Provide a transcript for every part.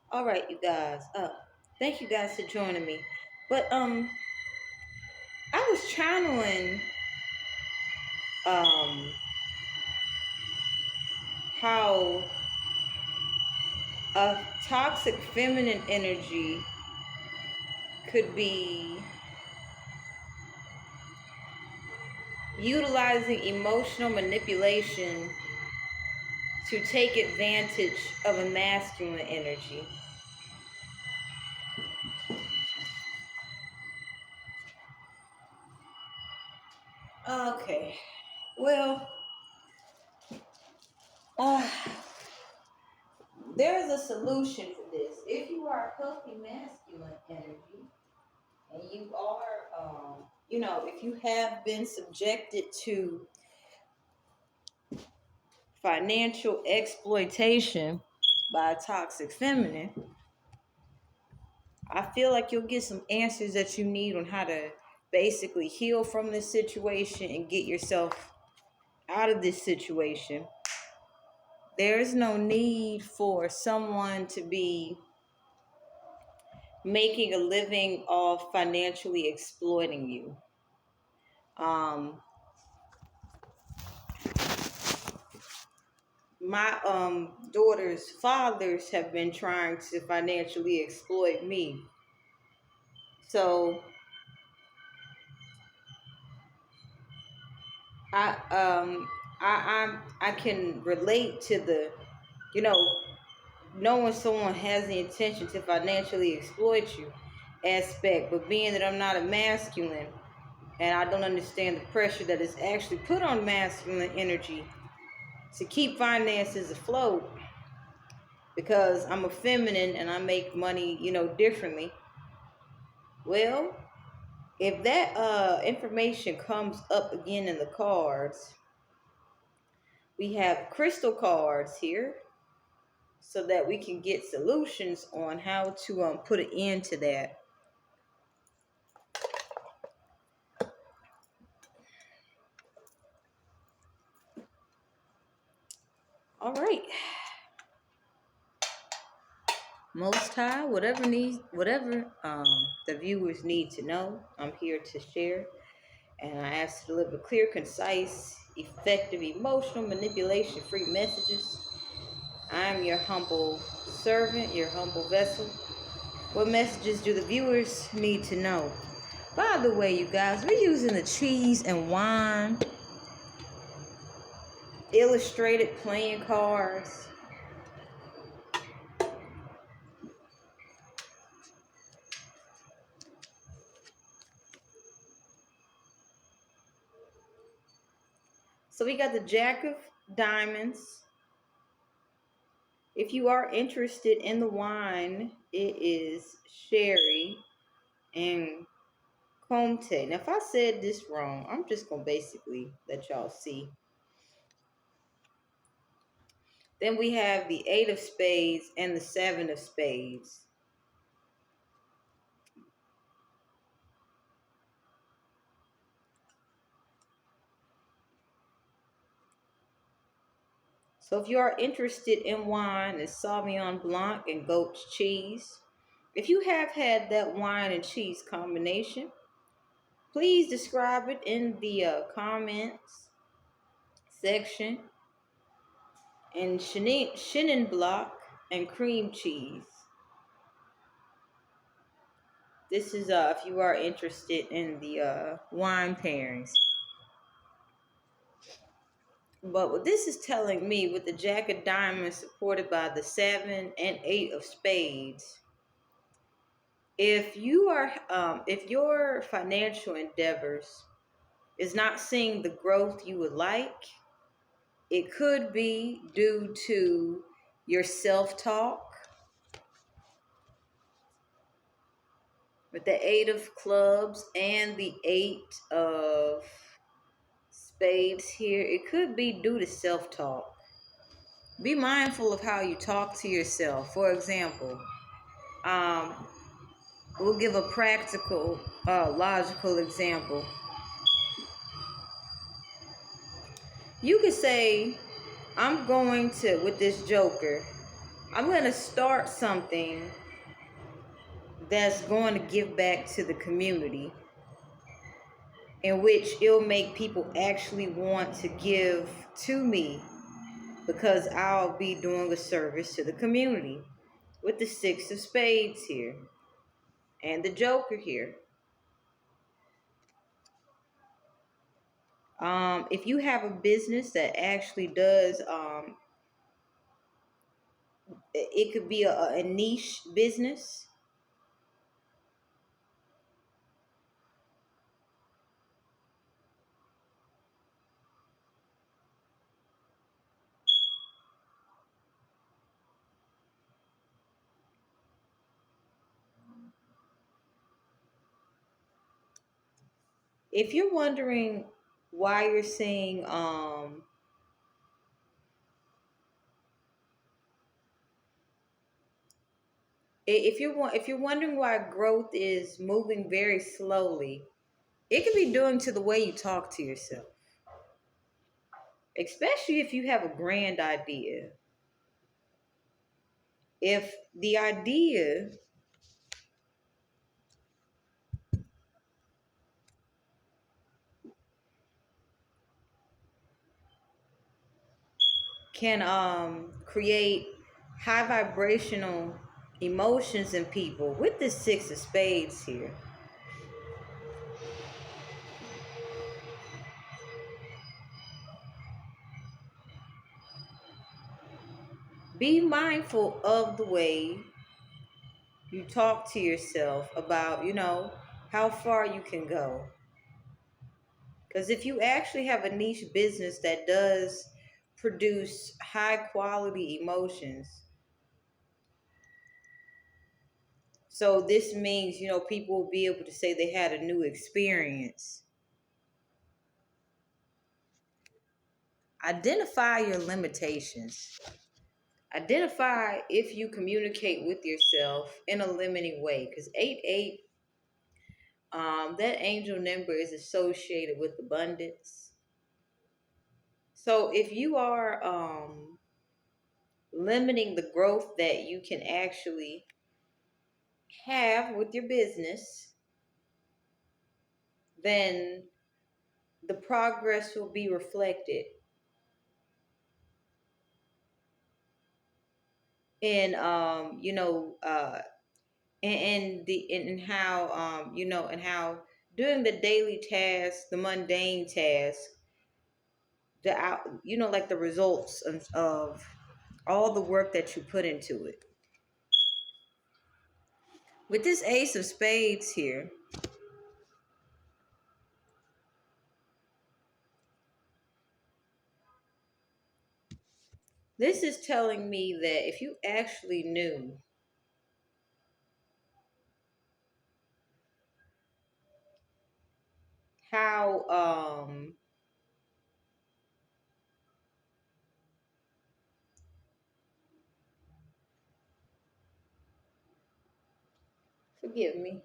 All right, you guys. Thank you guys for joining me. But I was channeling um how a toxic feminine energy could be utilizing emotional manipulation to take advantage of a masculine energy. Okay. Well, uh, there's a solution for this. If you are a healthy masculine energy, and you are, if you have been subjected to financial exploitation by a toxic feminine, I feel like you'll get some answers that you need on how to basically heal from this situation and get yourself out of this situation. There is no need for someone to be making a living off financially exploiting you. Um, my daughter's fathers have been trying to financially exploit me. So I I can relate to the, you know, knowing someone has the intention to financially exploit you aspect, but being that I'm not a masculine and I don't understand the pressure that is actually put on masculine energy to keep finances afloat, because I'm a feminine and I make money, differently. Well, if that information comes up again in the cards, we have crystal cards here so that we can get solutions on how to put an end to that. All right. Most High, whatever the viewers need to know, I'm here to share. And I ask to deliver clear, concise, effective, emotional, manipulation-free messages. I am your humble servant, your humble vessel. What messages do the viewers need to know? By the way, you guys, we're using the cheese and wine illustrated playing cards. So we got the Jack of Diamonds. If you are interested in the wine, it is sherry and Comte. Now, if I said this wrong, I'm just going to basically let y'all see. Then we have the Eight of Spades and the Seven of Spades. So if you are interested in wine, it's Sauvignon Blanc and goat's cheese. If you have had that wine and cheese combination, please describe it in the comments section. And Chenin Blanc and cream cheese. This is if you are interested in the wine pairings. But what this is telling me, with the Jack of Diamonds supported by the Seven and Eight of Spades, if your financial endeavors is not seeing the growth you would like, it could be due to your self-talk. With the Eight of Clubs and the Eight of Spades here, it could be due to self-talk. Be mindful of how you talk to yourself. For example, we'll give a practical, logical example. You could say, I'm going to, with this joker, I'm going to start something that's going to give back to the community, in which it'll make people actually want to give to me, because I'll be doing a service to the community with the Six of Spades here and the Joker here. If you have a business that actually does, it could be a niche business. If you're wondering why you're seeing, if you're wondering why growth is moving very slowly, it could be due to the way you talk to yourself, especially if you have a grand idea. If the idea can create high vibrational emotions in people with the Six of Spades here, be mindful of the way you talk to yourself about, how far you can go. Because if you actually have a niche business that does produce high quality emotions, so this means, people will be able to say they had a new experience. Identify your limitations. Identify if you communicate with yourself in a limiting way. Because 8-8, that angel number is associated with abundance. So if you are limiting the growth that you can actually have with your business, then the progress will be reflected in and how and how doing the daily tasks, the mundane tasks, the out like the results of all the work that you put into it. With this Ace of Spades here, this is telling me that if you actually knew how forgive me.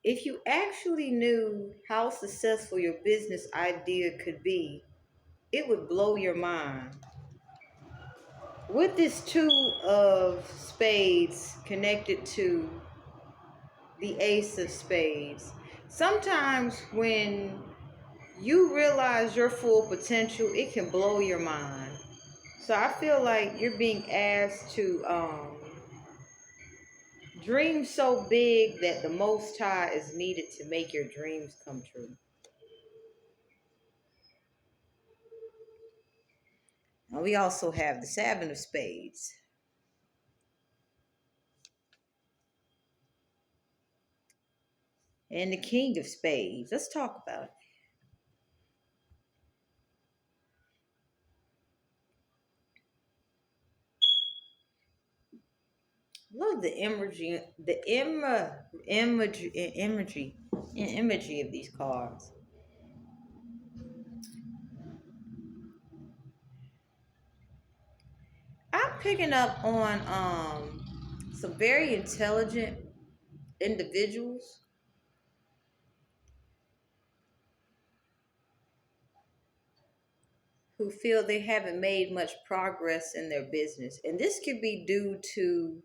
If you actually knew how successful your business idea could be, it would blow your mind. With this Two of Spades connected to the Ace of Spades, sometimes when you realize your full potential, it can blow your mind. So I feel like you're being asked to dream so big that the Most High is needed to make your dreams come true. And we also have the Seven of Spades and the King of Spades. Let's talk about it. Love the imagery, imagery of these cards. I'm picking up on some very intelligent individuals who feel they haven't made much progress in their business. And this could be due to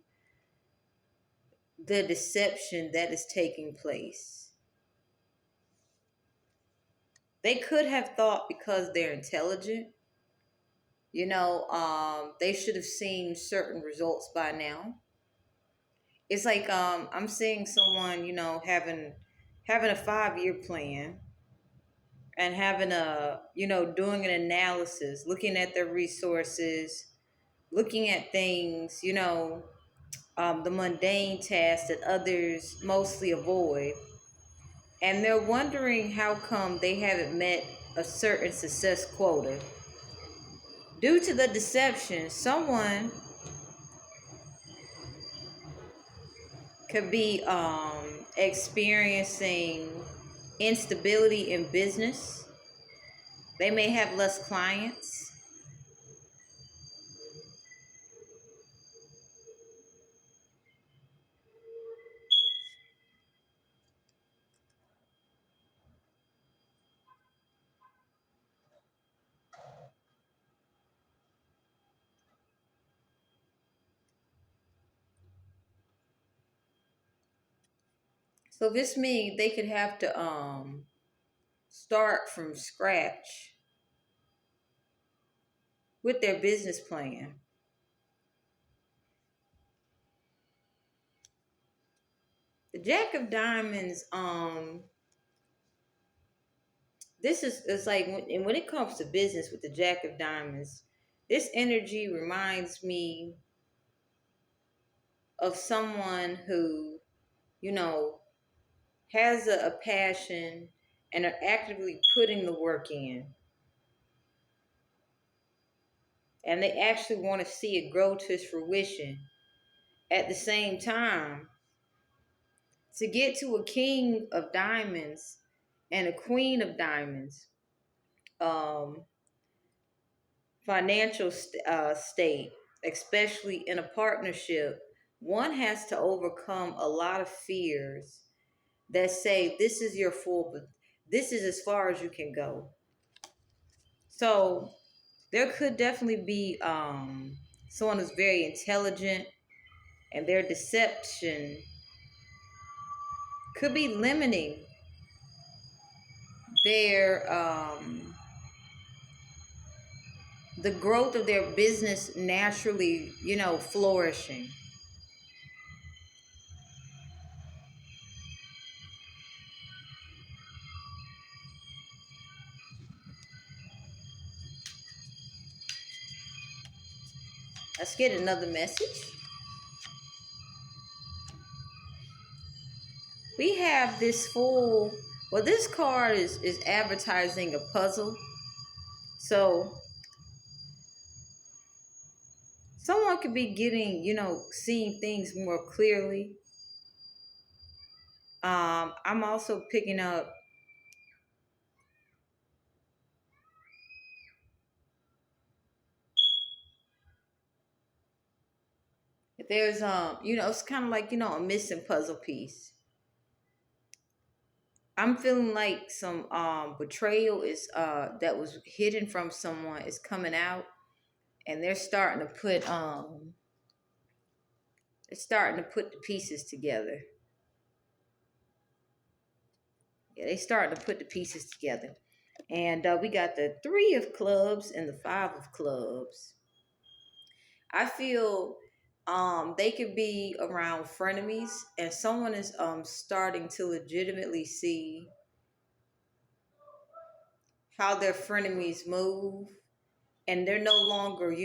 the deception that is taking place. They could have thought because they're intelligent, they should have seen certain results by now. It's like I'm seeing someone, having a 5-year plan and having doing an analysis, looking at their resources, looking at things, the mundane tasks that others mostly avoid. And they're wondering how come they haven't met a certain success quota. Due to the deception, someone could be experiencing instability in business. They may have less clients. So this means they could have to start from scratch with their business plan. The Jack of Diamonds, this is like when it comes to business with the Jack of Diamonds, this energy reminds me of someone who, you know, has a passion and are actively putting the work in. And they actually want to see it grow to its fruition. At the same time, to get to a king of diamonds and a queen of diamonds, um, financial state, especially in a partnership, one has to overcome a lot of fears that say this is your full, this is as far as you can go. So there could definitely be someone who's very intelligent, and their deception could be limiting their the growth of their business naturally, flourishing. Let's get another message. We have this full, well, this card is advertising a puzzle. So someone could be getting, seeing things more clearly. I'm also picking up there's it's kind of like, a missing puzzle piece. I'm feeling like some betrayal is that was hidden from someone is coming out, and they're starting to put the pieces together. Yeah, they starting to put the pieces together. And we got the 3 of clubs and the 5 of clubs. I feel they could be around frenemies, and someone is starting to legitimately see how their frenemies move, and they're no longer,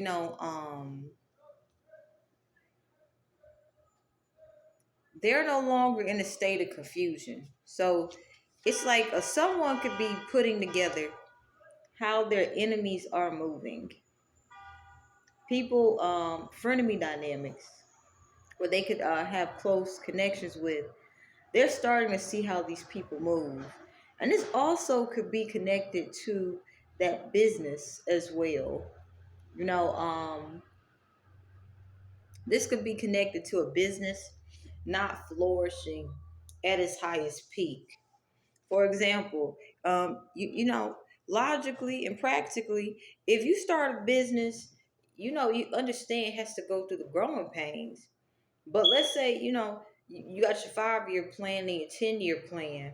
they're no longer in a state of confusion. So it's like someone could be putting together how their enemies are moving. People, frenemy dynamics, where they could have close connections with. They're starting to see how these people move. And this also could be connected to that business as well. You know, this could be connected to a business not flourishing at its highest peak. For example, you know, logically and practically, if you start a business, you understand it has to go through the growing pains. But let's say, you got your 5 year plan and your 10 year plan,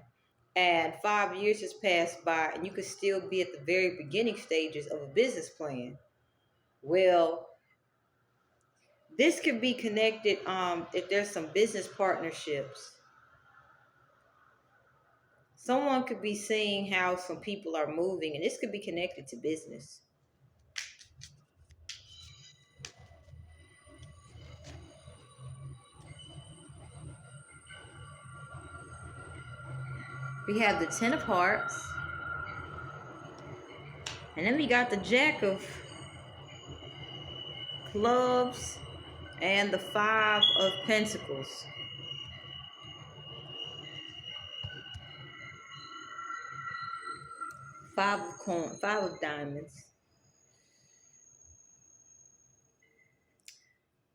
and 5 years has passed by, and you could still be at the very beginning stages of a business plan. Well, this could be connected if there's some business partnerships. Someone could be seeing how some people are moving, and this could be connected to business. We have the Ten of Hearts, and then we got the Jack of Clubs and the Five of Pentacles. Five of Diamonds.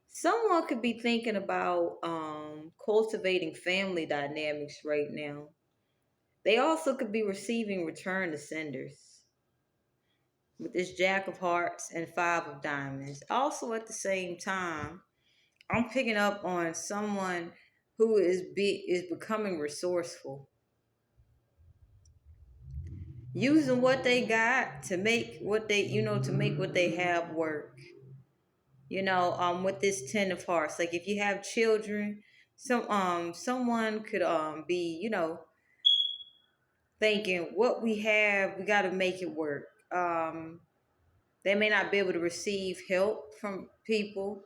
Someone could be thinking about cultivating family dynamics right now. They also could be receiving return to senders with this Jack of Hearts and Five of Diamonds. Also, at the same time, I'm picking up on someone who is becoming resourceful, using what they got to make what they have work. With this Ten of Hearts, like if you have children, someone could be thinking what we have, we got to make it work. They may not be able to receive help from people,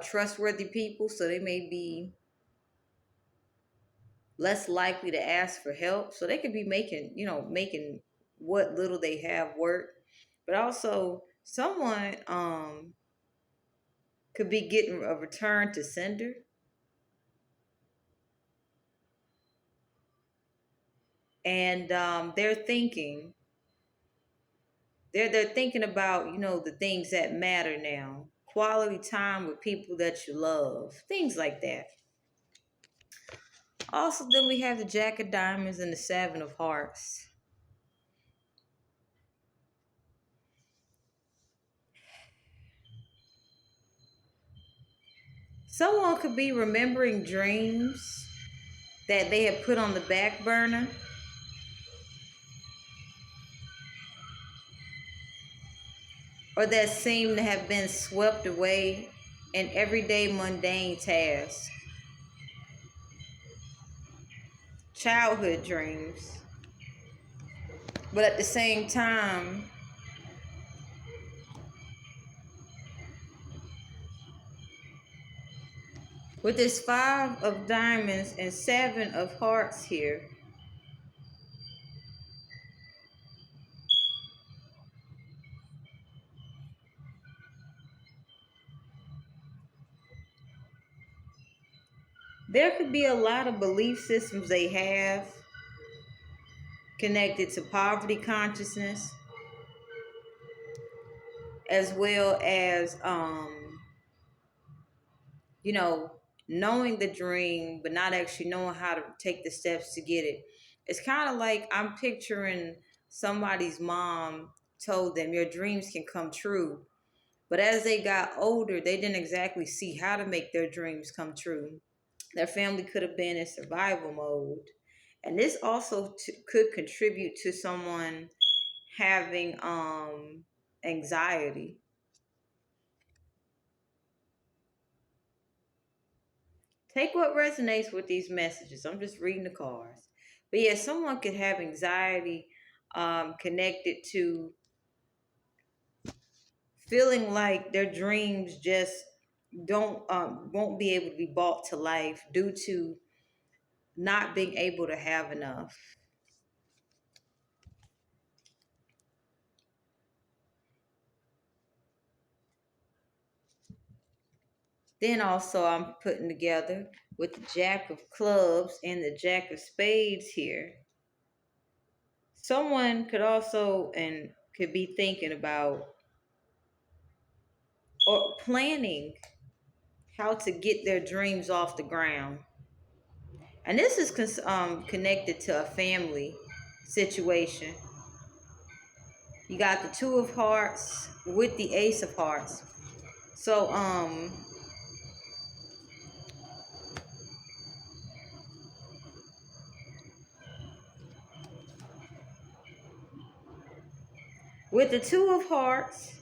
trustworthy people, so they may be less likely to ask for help. So they could be making what little they have work. But also someone could be getting a return to sender. And they're thinking about the things that matter now, quality time with people that you love, things like that. Also, then we have the Jack of Diamonds and the Seven of Hearts. Someone could be remembering dreams that they have put on the back burner, or that seem to have been swept away in everyday mundane tasks. Childhood dreams. But at the same time, with this Five of Diamonds and Seven of Hearts here, there could be a lot of belief systems they have connected to poverty consciousness, as well as you know knowing the dream but not actually knowing how to take the steps to get it. It's kind of like I'm picturing somebody's mom told them your dreams can come true, but as they got older they didn't exactly see how to make their dreams come true. Their family could have been in survival mode. And this also could contribute to someone having anxiety. Take what resonates with these messages. I'm just reading the cards. But yeah, someone could have anxiety connected to feeling like their dreams just don't won't be able to be brought to life due to not being able to have enough. Then also I'm putting together with the Jack of Clubs and the Jack of Spades here. Someone could also and could be thinking about or planning how to get their dreams off the ground. And this is connected to a family situation. You got the Two of Hearts with the Ace of Hearts. So, with the Two of Hearts,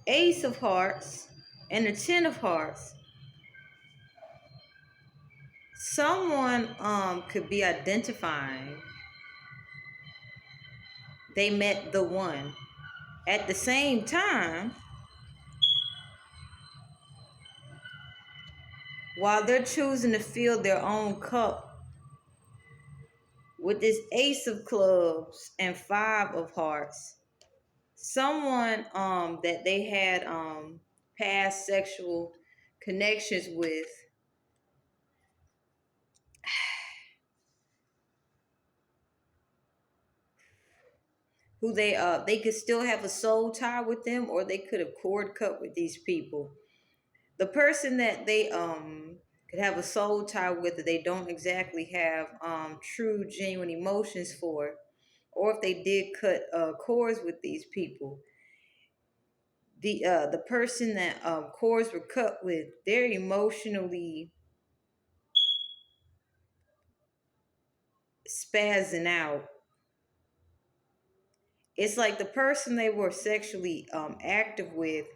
Ace of Hearts, and the Ten of Hearts, someone could be identifying they met the one. At the same time, while they're choosing to fill their own cup with this Ace of Clubs and Five of Hearts, someone that they had past sexual connections with, who they could still have a soul tie with them, or they could have cord cut with these people. The person that they could have a soul tie with, that they don't exactly have true genuine emotions for, or if they did cut cords with these people, the person that cords were cut with, they're emotionally spazzing out. It's like the person they were sexually active with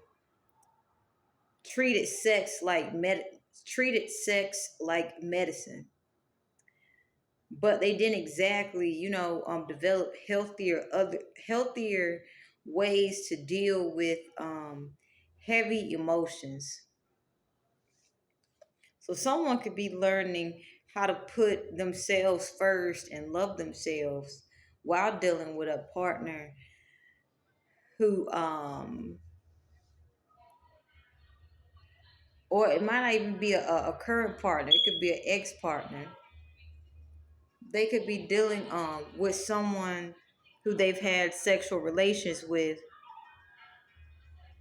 treated sex like medicine, but they didn't exactly, develop healthier ways to deal with heavy emotions. So someone could be learning how to put themselves first and love themselves while dealing with a partner who or it might not even be a current partner, it could be an ex-partner. They could be dealing with someone who they've had sexual relations with,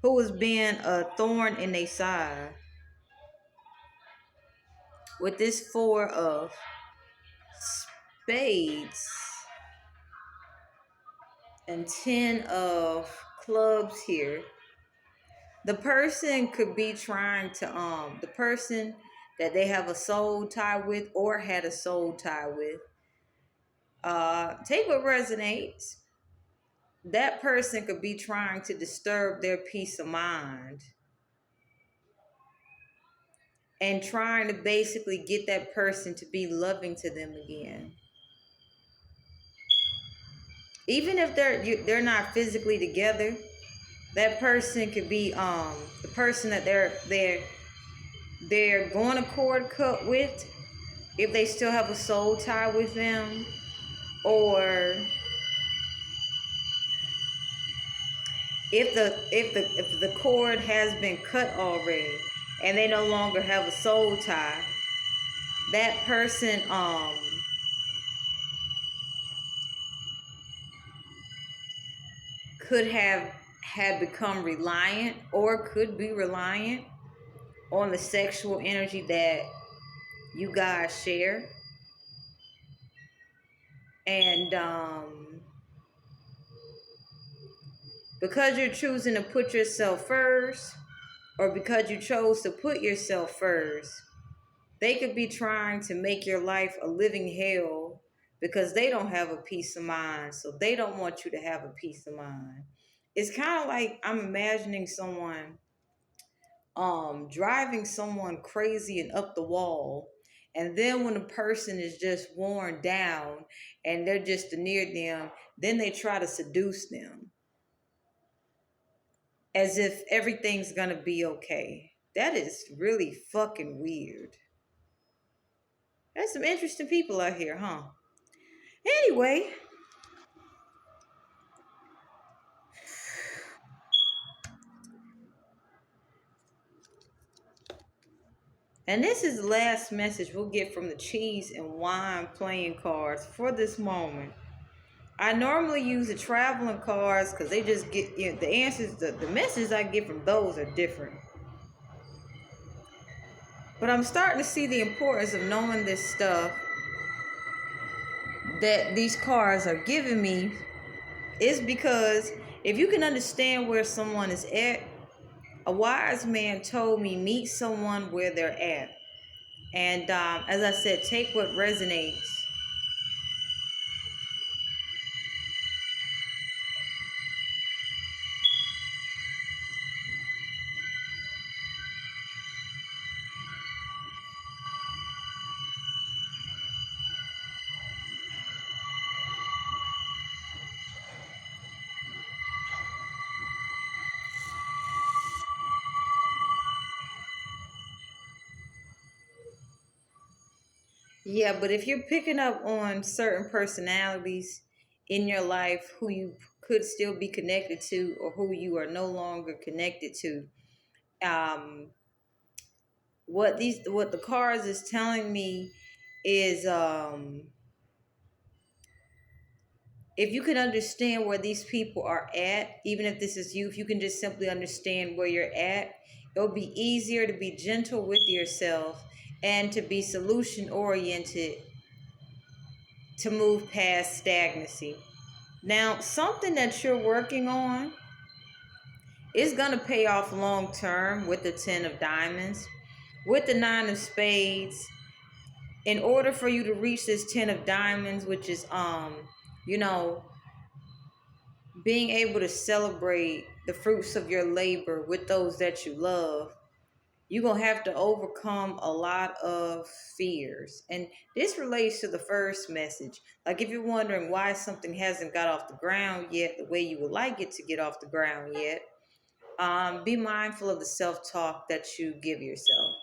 who has been a thorn in their side. With this Four of Spades and Ten of Clubs here, the person could be trying to the person that they have a soul tie with or had a soul tie with, take what resonates. That person could be trying to disturb their peace of mind and trying to basically get that person to be loving to them again. Even if they're not physically together, that person could be the person that they're going to cord cut with, if they still have a soul tie with them, or if the cord has been cut already and they no longer have a soul tie, that person could have had become reliant, or could be reliant on the sexual energy that you guys share. And because you're choosing to put yourself first, or because you chose to put yourself first, they could be trying to make your life a living hell because they don't have a peace of mind. So they don't want you to have a peace of mind. It's kind of like I'm imagining someone driving someone crazy and up the wall. And then when the person is just worn down and they're just near them, then they try to seduce them as if everything's gonna be okay. That is really fucking weird. There's some interesting people out here, huh? Anyway, and this is the last message we'll get from the cheese and wine playing cards for this moment. I normally use the traveling cards because they just get, the answers, the messages I get from those are different. But I'm starting to see the importance of knowing this stuff that these cards are giving me, is because If you can understand where someone is at, a wise man told me, meet someone where they're at. And as I said, take what resonates. Yeah, but if you're picking up on certain personalities in your life who you could still be connected to or who you are no longer connected to, um, what the cards is telling me is if you can understand where these people are at, even if this is you, if you can just simply understand where you're at, it'll be easier to be gentle with yourself and to be solution oriented to move past stagnancy. Now, something that you're working on is going to pay off long term with the 10 of diamonds, with the 9 of spades. In order for you to reach this 10 of diamonds, which is you know, being able to celebrate the fruits of your labor with those that you love, you're going to have to overcome a lot of fears. And this relates to the first message. Like if you're wondering why something hasn't got off the ground yet the way you would like it to get off the ground yet, be mindful of the self-talk that you give yourself.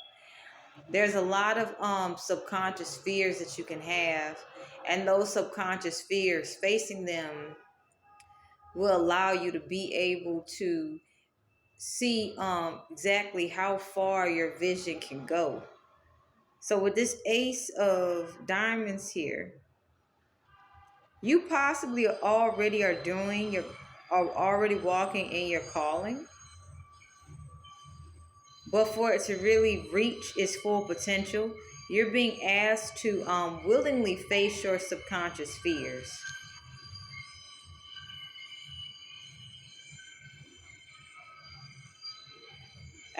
There's a lot of subconscious fears that you can have, and those subconscious fears, facing them will allow you to be able to see exactly how far your vision can go. So with this ace of diamonds here, you possibly already are doing your are already walking in your calling. But for it to really reach its full potential, you're being asked to willingly face your subconscious fears.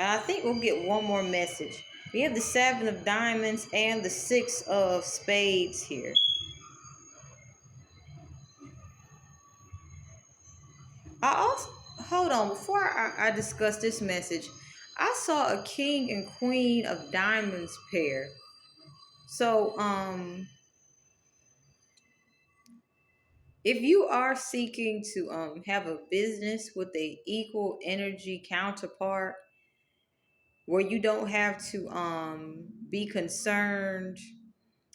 And I think we'll get one more message. We have the 7 of diamonds and the 6 of spades here. I also, hold on, before I discuss this message, I saw a king and queen of diamonds pair. So, if you are seeking to have a business with a equal energy counterpart, where you don't have to be concerned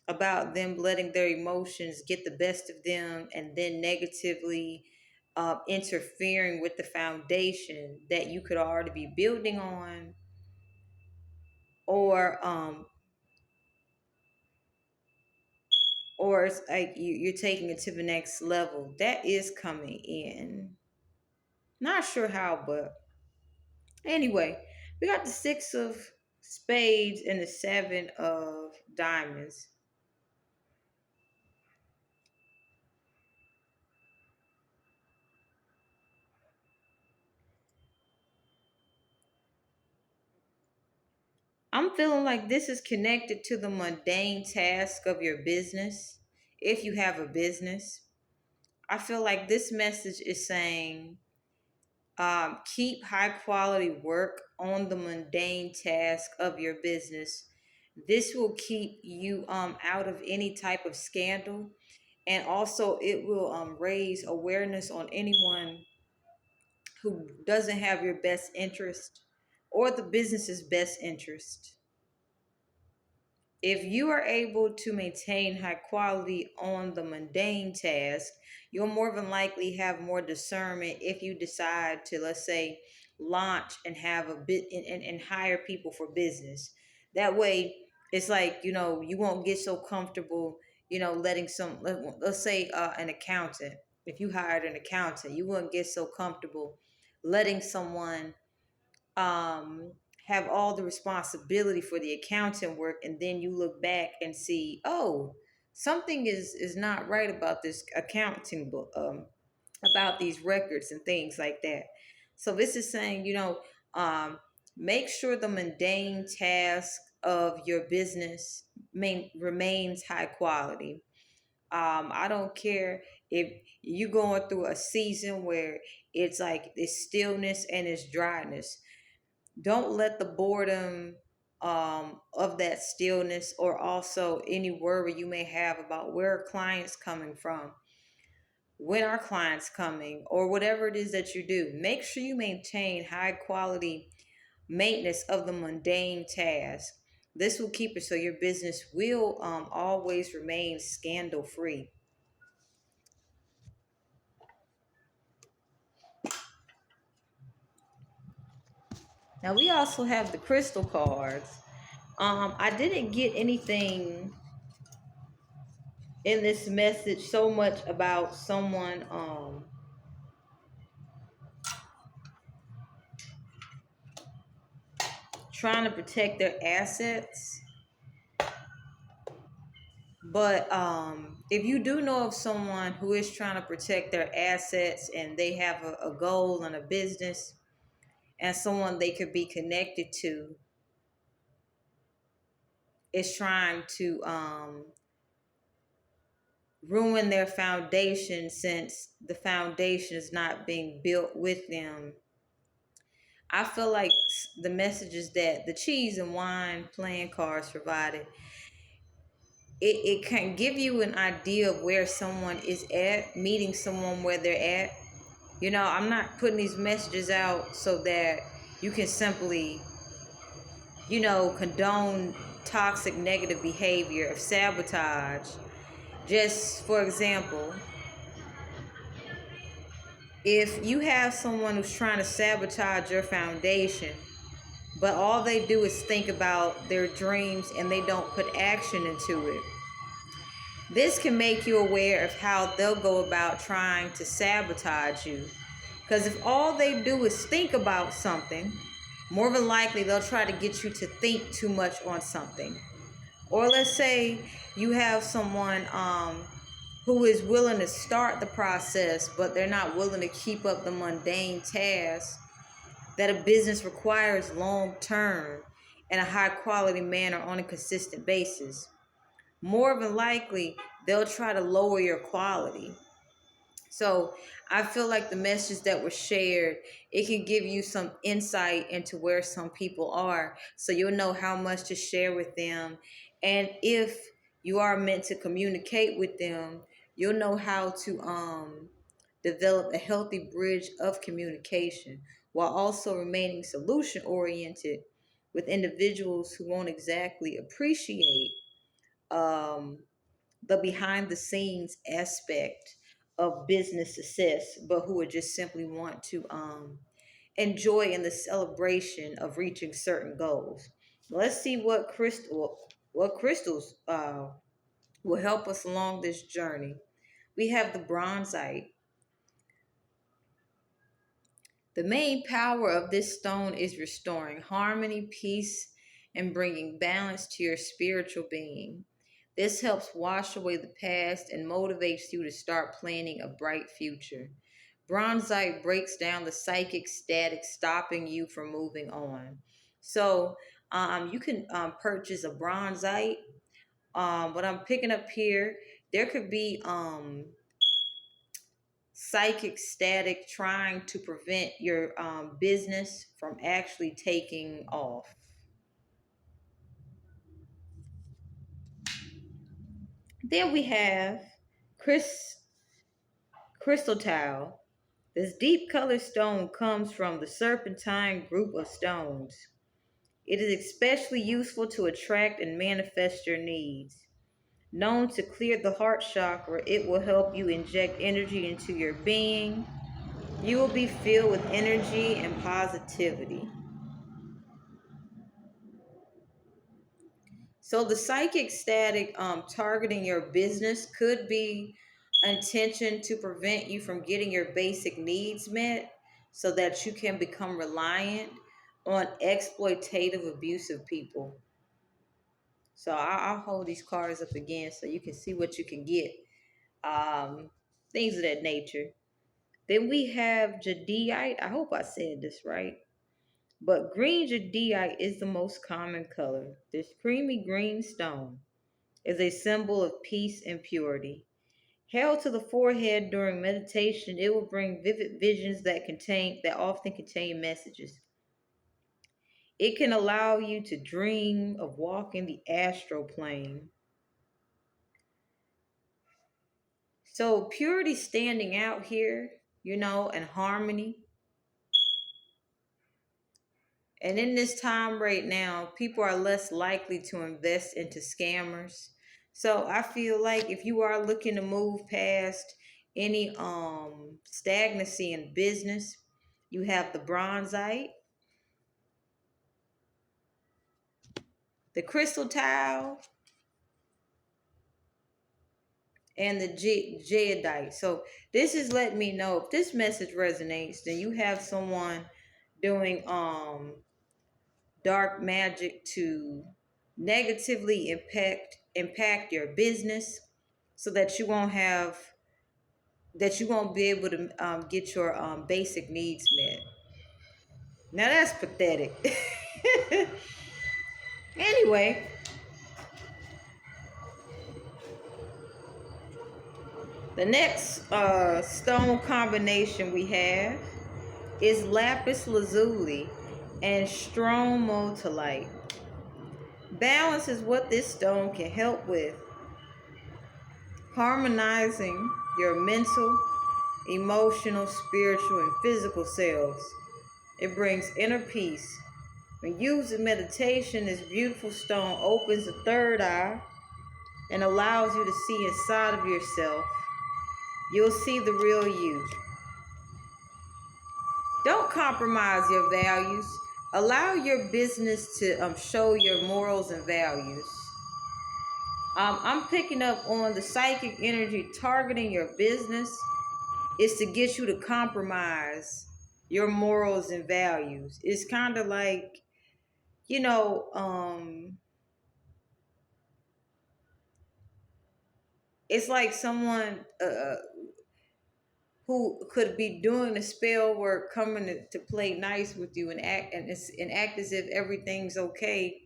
about them letting their emotions get the best of them and then negatively interfering with the foundation that you could already be building on, or or it's like you're taking it to the next level. That is coming in. Not sure how, but anyway, we got the 6 of spades and the 7 of diamonds. I'm feeling like this is connected to the mundane task of your business. If you have a business, I feel like this message is saying keep high quality work on the mundane task of your business. This will keep you out of any type of scandal, and also it will raise awareness on anyone who doesn't have your best interest or the business's best interest. If you are able to maintain high quality on the mundane task, you'll more than likely have more discernment if you decide to, let's say, launch and have a bit and hire people for business. That way, it's like, you won't get so comfortable, letting let's say an accountant. If you hired an accountant, you wouldn't get so comfortable letting someone um, have all the responsibility for the accounting work, and then you look back and see, oh, something is not right about this accounting book, about these records and things like that. So this is saying, um, make sure the mundane task of your business remains high quality. I don't care if you're going through a season where it's like it's stillness and it's dryness. Don't let the boredom of that stillness, or also any worry you may have about where are clients coming from, when are clients coming, or whatever it is that you do, make sure you maintain high quality maintenance of the mundane task. This will keep it so your business will always remain scandal free. Now we also have the crystal cards. I didn't get anything in this message so much about someone trying to protect their assets. But if you do know of someone who is trying to protect their assets and they have a goal and a business, and someone they could be connected to is trying to ruin their foundation, since the foundation is not being built with them, I feel like the messages that the cheese and wine playing cards provided, it can give you an idea of where someone is at, meeting someone where they're at. I'm not putting these messages out so that you can simply, condone toxic negative behavior of sabotage. Just for example, if you have someone who's trying to sabotage your foundation, but all they do is think about their dreams and they don't put action into it, this can make you aware of how they'll go about trying to sabotage you. Because if all they do is think about something, more than likely they'll try to get you to think too much on something. Or let's say you have someone who is willing to start the process, but they're not willing to keep up the mundane tasks that a business requires long term in a high quality manner on a consistent basis. More than likely, they'll try to lower your quality. So I feel like the message that was shared, it can give you some insight into where some people are, so you'll know how much to share with them. And if you are meant to communicate with them, you'll know how to develop a healthy bridge of communication while also remaining solution oriented with individuals who won't exactly appreciate um, the behind the scenes aspect of business success, but who would just simply want to enjoy in the celebration of reaching certain goals. Let's see what crystals will help us along this journey. We have the bronzite. The main power of this stone is restoring harmony, peace, and bringing balance to your spiritual being. This helps wash away the past and motivates you to start planning a bright future. Bronzite breaks down the psychic static, stopping you from moving on. So, you can purchase a bronzite. What I'm picking up here, there could be psychic static trying to prevent your business from actually taking off. Then we have Chris Crystal Tile. This deep colored stone comes from the serpentine group of stones. It is especially useful to attract and manifest your needs. Known to clear the heart chakra, it will help you inject energy into your being. You will be filled with energy and positivity. So the psychic static targeting your business could be intention to prevent you from getting your basic needs met so that you can become reliant on exploitative, abusive people. So I'll hold these cards up again so you can see what you can get. Things of that nature. Then we have jadeite. I hope I said this right. But green jadeite is the most common color. This creamy green stone is a symbol of peace and purity. Held to the forehead during meditation, it will bring vivid visions that often contain messages. It can allow you to dream of walking the astral plane. So purity standing out here, and harmony. And in this time right now, people are less likely to invest into scammers. So I feel like if you are looking to move past any stagnancy in business, you have the bronzite, the crystal tile, and the jadeite. So this is letting me know if this message resonates, then you have someone doing dark magic to negatively impact your business, so that you won't be able to get your basic needs met. Now that's pathetic. Anyway, the next stone combination we have is lapis lazuli and stromatolite. Balance is what this stone can help with, harmonizing your mental, emotional, spiritual, and physical selves. It brings inner peace. When used in meditation, this beautiful stone opens the third eye and allows you to see inside of yourself. You'll see the real you. Don't compromise your values. Allow your business to show your morals and values. I'm picking up on the psychic energy targeting your business is to get you to compromise your morals and values. It's kind of like, you know, it's like someone who could be doing the spell work coming to play nice with you and act as if everything's okay.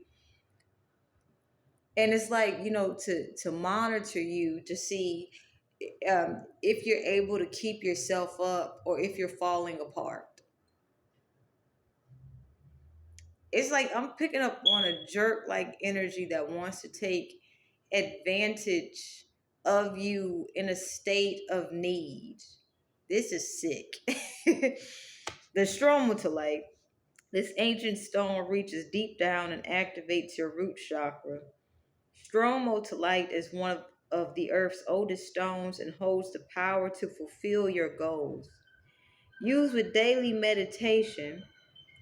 And it's like, to monitor you to see if you're able to keep yourself up or if you're falling apart. It's like I'm picking up on a jerk like energy that wants to take advantage of you in a state of need. This is sick. The stromatolite, this ancient stone, reaches deep down and activates your root chakra. Stromatolite is one of the earth's oldest stones and holds the power to fulfill your goals. Used with daily meditation,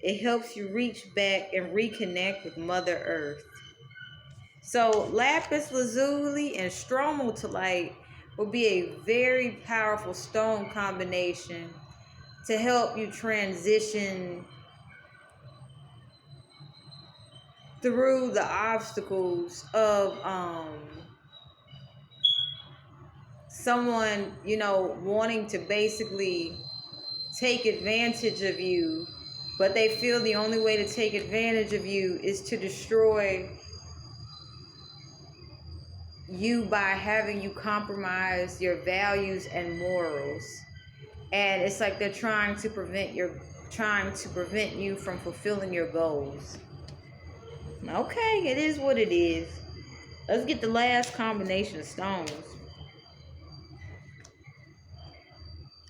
it helps you reach back and reconnect with Mother Earth. So, lapis lazuli and stromatolite will be a very powerful stone combination to help you transition through the obstacles of someone, wanting to basically take advantage of you, but they feel the only way to take advantage of you is to destroy you by having you compromise your values and morals. And it's like they're trying to prevent you from fulfilling your goals. Okay, it is what it is. Let's get the last combination of stones.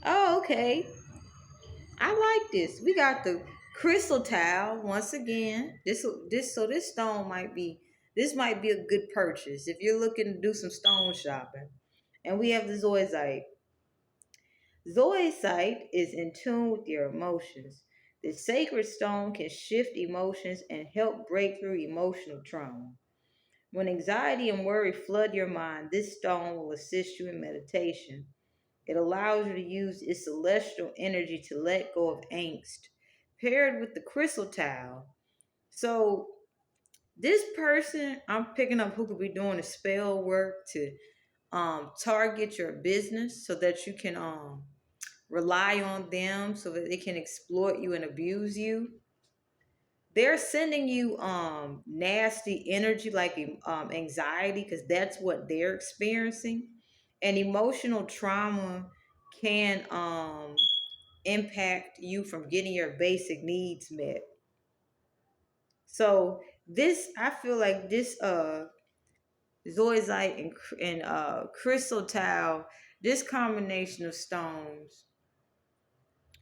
Oh, okay. I like this. We got the crystal tile once again. This stone might be a good purchase if you're looking to do some stone shopping. And we have the zoisite. Zoisite is in tune with your emotions. This sacred stone can shift emotions and help break through emotional trauma. When anxiety and worry flood your mind, this stone will assist you in meditation. It allows you to use its celestial energy to let go of angst, paired with the crystal tile. So, this person I'm picking up who could be doing a spell work to target your business so that you can rely on them so that they can exploit you and abuse you. They're sending you nasty energy like anxiety, because that's what they're experiencing. And emotional trauma can impact you from getting your basic needs met. So this, I feel like this zoisite and crystal tile, this combination of stones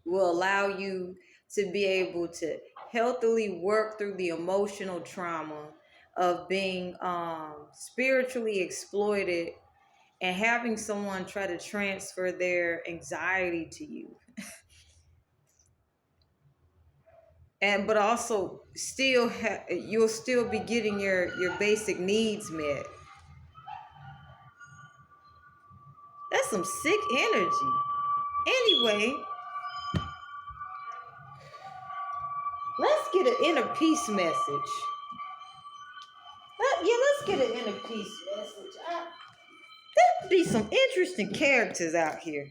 will allow you to be able to healthily work through the emotional trauma of being spiritually exploited and having someone try to transfer their anxiety to you. And but also still you'll still be getting your basic needs met. That's some sick energy. Anyway, let's get an inner peace message. Let's get an inner peace message. There'd be some interesting characters out here.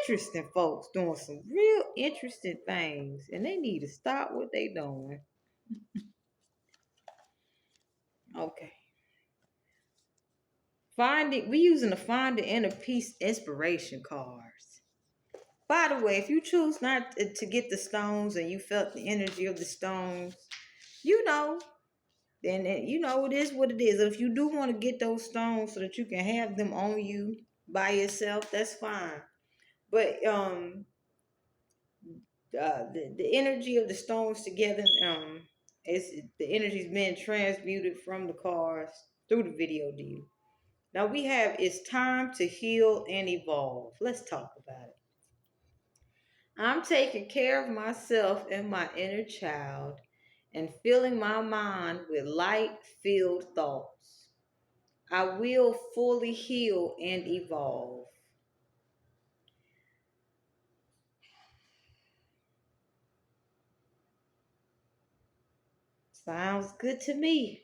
Interesting folks doing some real interesting things. And they need to stop what they doing. Okay. We using the Find the Inner Peace inspiration cards. By the way, if you choose not to get the stones and you felt the energy of the stones, you know, then you know it is what it is. If you do want to get those stones so that you can have them on you by yourself, that's fine. But the energy of the stones together, it's the energy's been transmuted from the cards through the video to you. Now we have It's Time to Heal and Evolve. Let's talk about it. I'm taking care of myself and my inner child and filling my mind with light-filled thoughts. I will fully heal and evolve. Sounds good to me.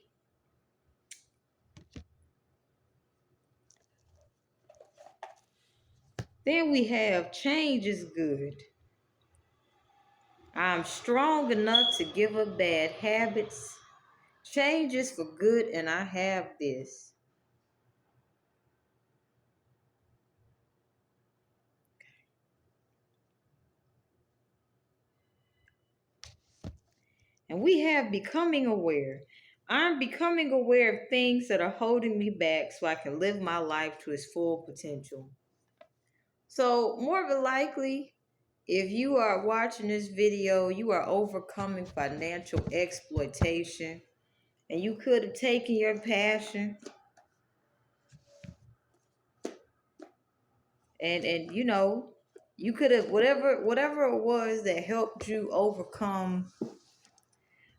Then we have Change is Good. I'm strong enough to give up bad habits. Change is for good, and I have this. And we have Becoming Aware. I'm becoming aware of things that are holding me back so I can live my life to its full potential. So, more than likely, if you are watching this video, you are overcoming financial exploitation, and you could have taken your passion and you know, you could have whatever it was that helped you overcome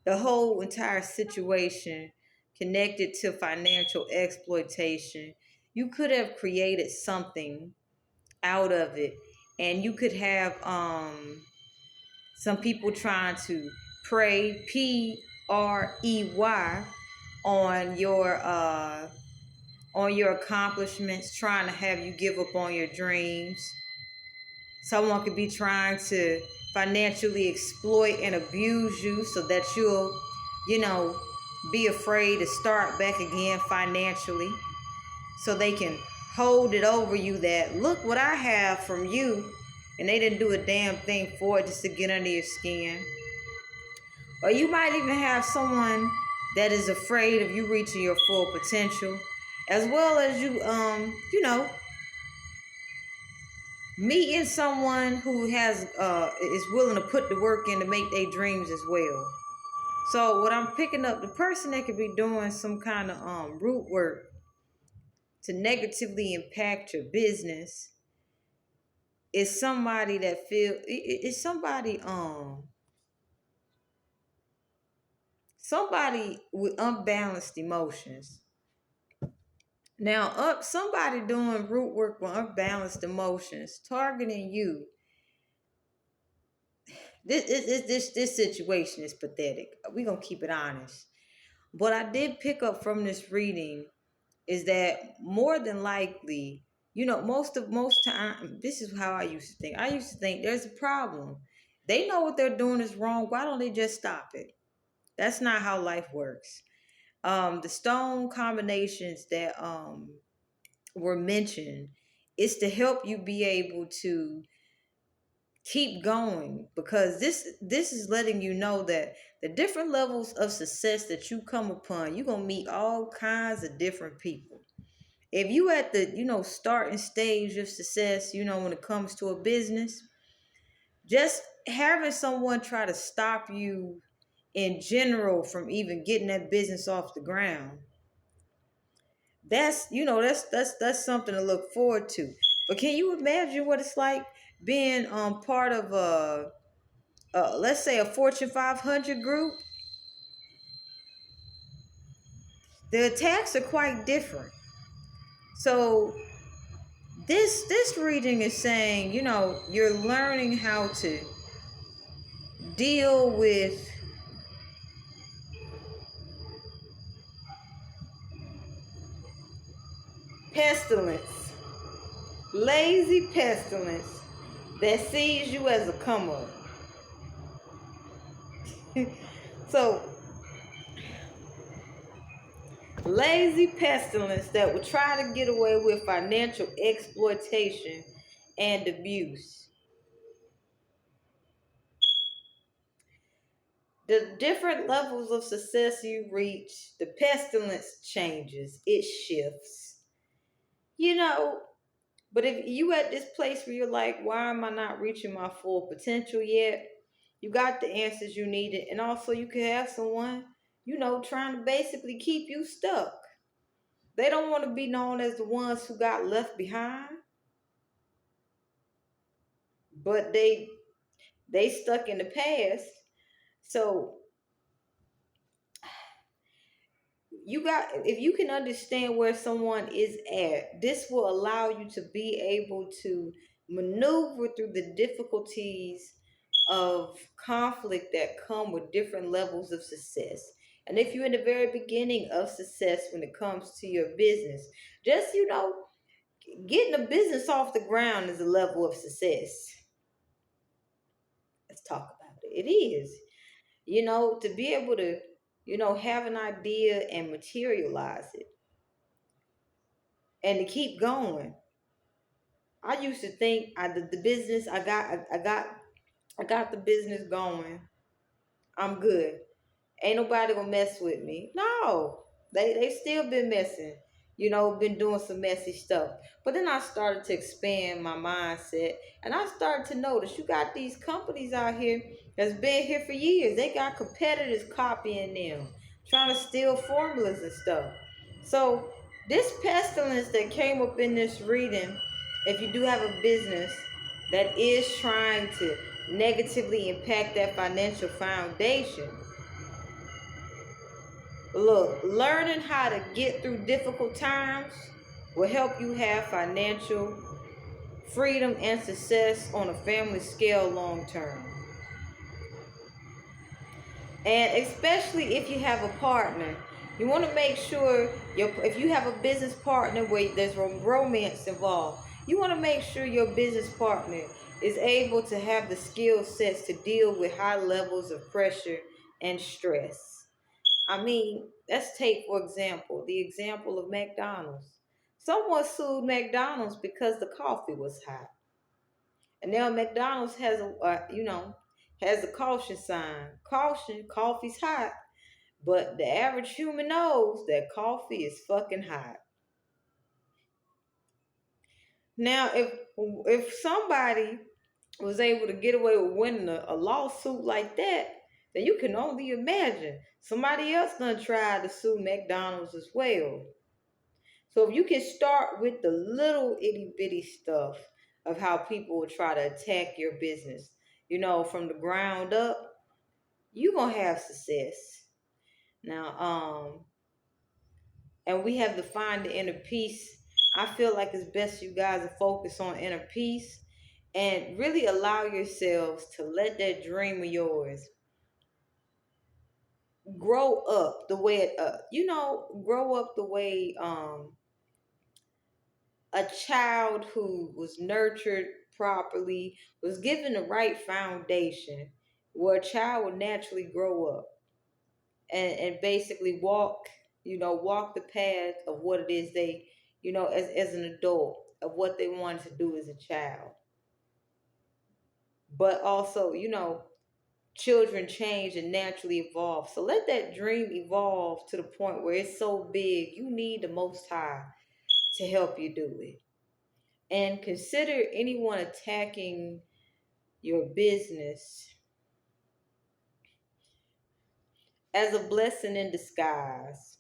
the whole entire situation connected to financial exploitation. You could have created something out of it, and you could have some people trying to PREY on your accomplishments, trying to have you give up on your dreams. Someone could be trying to financially exploit and abuse you so that you'll, you know, be afraid to start back again financially, so they can hold it over you that, look what I have from you, and they didn't do a damn thing for it just to get under your skin. Or you might even have someone that is afraid of you reaching your full potential, as well as you know, meeting someone who has is willing to put the work in to make their dreams as well. So what I'm picking up, the person that could be doing some kind of root work to negatively impact your business is somebody that it's somebody with unbalanced emotions. Now, somebody doing root work with unbalanced emotions, targeting you. This situation is pathetic. We're gonna keep it honest. What I did pick up from this reading is that more than likely most time, this is how I used to think. I used to think there's a problem. They know what they're doing is wrong. Why don't they just stop it? That's not how life works. The stone combinations that were mentioned is to help you be able to keep going, because this is letting you know that the different levels of success that you come upon, you're gonna meet all kinds of different people. If you at the starting stage of success, when it comes to a business, just having someone try to stop you in general from even getting that business off the ground, that's something to look forward to. But can you imagine what it's like being part of a let's say a Fortune 500 group? The attacks are quite different. So this reading is saying, you're learning how to deal with pestilence, lazy pestilence that sees you as a come up. So lazy pestilence that will try to get away with financial exploitation and abuse. The different levels of success you reach, the pestilence changes, it shifts. You know, but if you at this place where you're like, why am I not reaching my full potential yet? You got the answers you needed, and also you can have someone, trying to basically keep you stuck. They don't want to be known as the ones who got left behind, but they stuck in the past. So you got if you can understand where someone is at, this will allow you to be able to maneuver through the difficulties of conflict that come with different levels of success. And if you're in the very beginning of success when it comes to your business, just getting a business off the ground is a level of success. Let's talk about it. It is. To be able to have an idea and materialize it and to keep going. I used to think the business I got the business going. I'm good. Ain't nobody gonna mess with me. No, they still been messing. Been doing some messy stuff. But then I started to expand my mindset, and I started to notice you got these companies out here that's been here for years. They got competitors copying them, trying to steal formulas and stuff. So this pestilence that came up in this reading, if you do have a business that is trying to negatively impact that financial foundation, look, learning how to get through difficult times will help you have financial freedom and success on a family scale long term. And especially if you have a partner, you want to make sure if you have a business partner where there's romance involved, you want to make sure your business partner is able to have the skill sets to deal with high levels of pressure and stress. I mean, let's take, for example, the example of McDonald's. Someone sued McDonald's because the coffee was hot. And now McDonald's has a caution sign. Caution, coffee's hot. But the average human knows that coffee is fucking hot. Now, if somebody was able to get away with winning a lawsuit like that, then you can only imagine somebody else gonna try to sue McDonald's as well. So if you can start with the little itty bitty stuff of how people will try to attack your business, from the ground up, you're gonna have success. Now, and we have to find the inner peace. I feel like it's best you guys to focus on inner peace and really allow yourselves to let that dream of yours grow up the way grow up the way a child who was nurtured properly, was given the right foundation, where a child will naturally grow up and basically walk, walk the path of what it is they, as an adult, of what they wanted to do as a child. But also, children change and naturally evolve. So let that dream evolve to the point where it's so big, you need the Most High to help you do it. And consider anyone attacking your business as a blessing in disguise.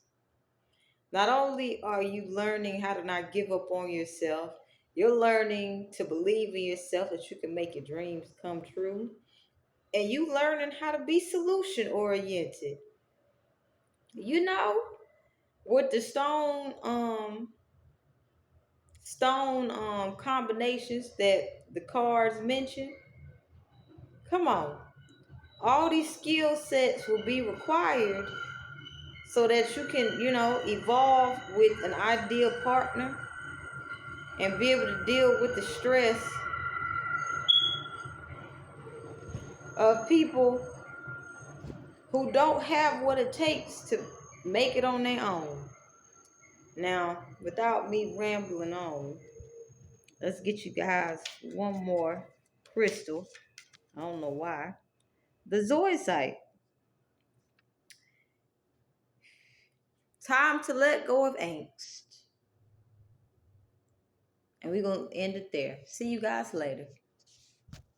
Not only are you learning how to not give up on yourself, you're learning to believe in yourself that you can make your dreams come true. And you learning how to be solution oriented. You know, with the stone combinations that the cards mention, come on. All these skill sets will be required so that you can, evolve with an ideal partner and be able to deal with the stress of people who don't have what it takes to make it on their own. Now, without me rambling on, let's get you guys one more crystal. I don't know why. The zoisite. Time to let go of angst. And we're going to end it there. See you guys later.